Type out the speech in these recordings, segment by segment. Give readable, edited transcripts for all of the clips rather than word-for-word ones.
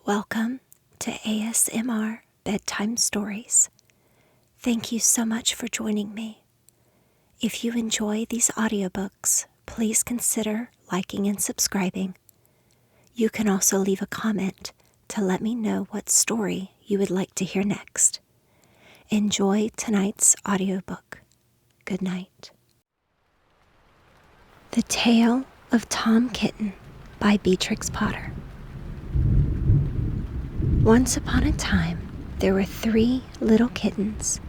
Welcome to ASMR Bedtime Stories. Thank you so much for joining me. If you enjoy these audiobooks, please consider liking and subscribing. You can also leave a comment to let me know what story you would like to hear next. Enjoy tonight's audiobook. Good night. The Tale of Tom Kitten by Beatrix Potter. Once upon a time, there were 3 little kittens,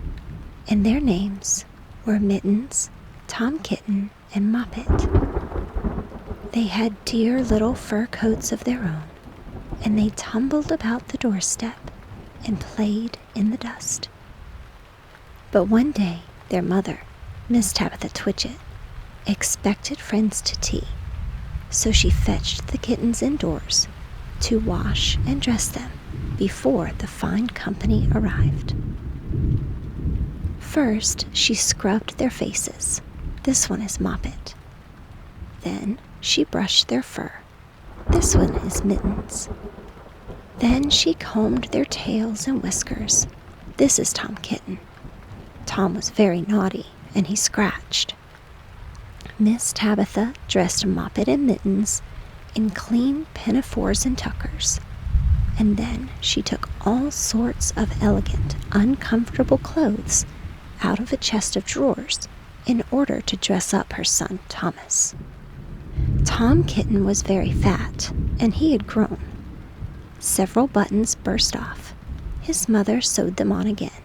and their names were Mittens, Tom Kitten, and Moppet. They had dear little fur coats of their own, and they tumbled about the doorstep and played in the dust. But one day, their mother, Miss Tabitha Twitchit, expected friends to tea, so she fetched the kittens indoors to wash and dress them before the fine company arrived. First, she scrubbed their faces. This one is Moppet. Then she brushed their fur. This one is Mittens. Then she combed their tails and whiskers. This is Tom Kitten. Tom was very naughty, and he scratched. Miss Tabitha dressed Moppet and Mittens in clean pinafores and tuckers, and then she took all sorts of elegant, uncomfortable clothes out of a chest of drawers in order to dress up her son Thomas. Tom Kitten was very fat, and he had grown. Several buttons burst off. His mother sewed them on again.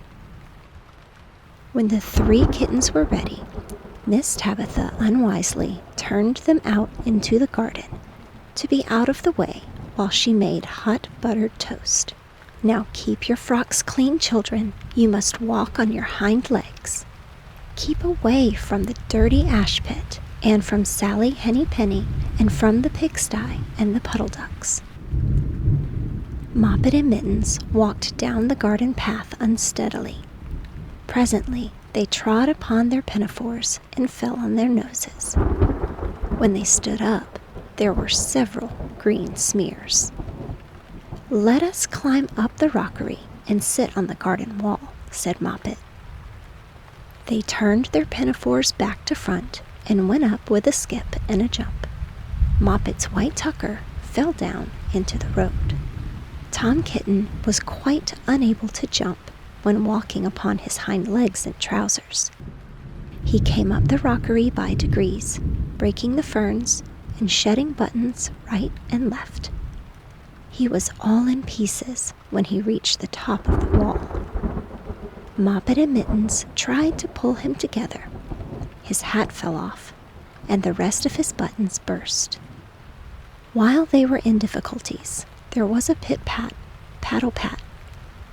When the 3 kittens were ready, Miss Tabitha unwisely turned them out into the garden to be out of the way while she made hot buttered toast. Now keep your frocks clean, children. You must walk on your hind legs. Keep away from the dirty ash pit, and from Sally Henny Penny, and from the pigsty and the puddle ducks. Moppet and Mittens walked down the garden path unsteadily. Presently, they trod upon their pinafores and fell on their noses. When they stood up, there were several green smears. "Let us climb up the rockery and sit on the garden wall," said Moppet. They turned their pinafores back to front and went up with a skip and a jump. Moppet's white tucker fell down into the road. Tom Kitten was quite unable to jump when walking upon his hind legs and trousers. He came up the rockery by degrees, breaking the ferns and shedding buttons right and left. He was all in pieces when he reached the top of the wall. Moppet and Mittens tried to pull him together. His hat fell off, and the rest of his buttons burst. While they were in difficulties, there was a pit-pat, paddle-pat,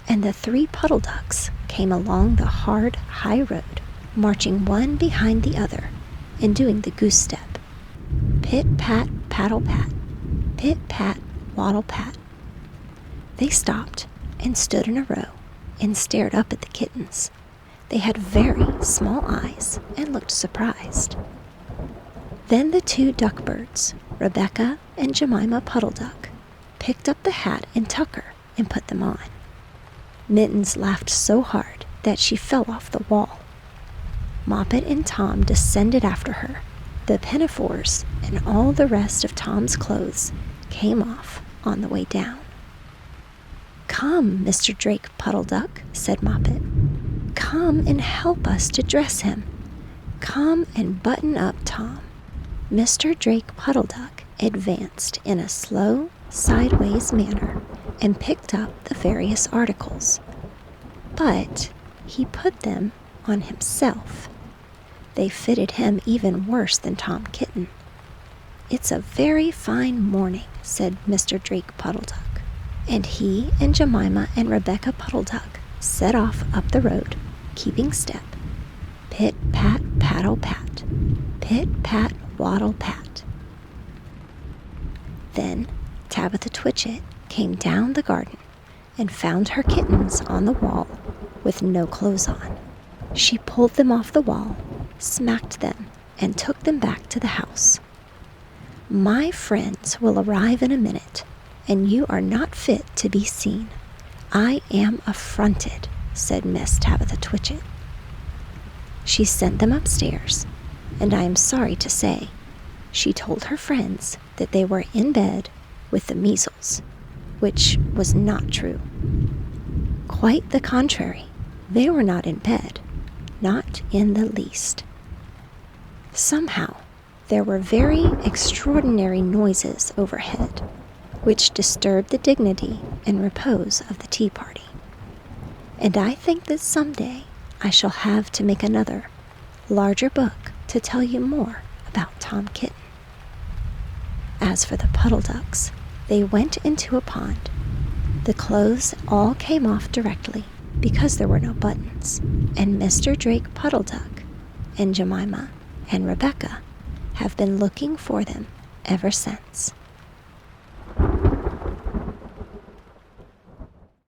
and the 3 puddle ducks came along the hard, high road, marching one behind the other and doing the goose step. Pit-pat, paddle-pat, pit-pat, waddle-pat. They stopped and stood in a row and stared up at the kittens. They had very small eyes and looked surprised. Then the 2 duckbirds, Rebecca and Jemima Puddle Duck, picked up the hat and tucker and put them on. Mittens laughed so hard that she fell off the wall. Moppet and Tom descended after her. The pinafores and all the rest of Tom's clothes came off on the way down. "Come, Mr. Drake Puddle Duck," said Moppet. "Come and help us to dress him. Come and button up Tom." Mr. Drake Puddle Duck advanced in a slow, sideways manner and picked up the various articles. But he put them on himself. They fitted him even worse than Tom Kitten. "It's a very fine morning," said Mr. Drake Puddle Duck, and he and Jemima and Rebecca Puddle Duck set off up the road, keeping step. Pit-pat, paddle-pat, pit-pat, waddle-pat. Then Tabitha Twitchit came down the garden and found her kittens on the wall with no clothes on. She pulled them off the wall, smacked them, and took them back to the house. "My friends will arrive in a minute, and you are not fit to be seen. I am affronted," said Miss Tabitha Twitchit. She sent them upstairs, and I am sorry to say, she told her friends that they were in bed with the measles, which was not true. Quite the contrary, they were not in bed, not in the least. Somehow, there were very extraordinary noises overhead, which disturbed the dignity and repose of the tea party. And I think that someday I shall have to make another, larger book to tell you more about Tom Kitten. As for the puddle ducks, they went into a pond. The clothes all came off directly because there were no buttons, and Mr. Drake Puddle Duck and Jemima and Rebecca have been looking for them ever since.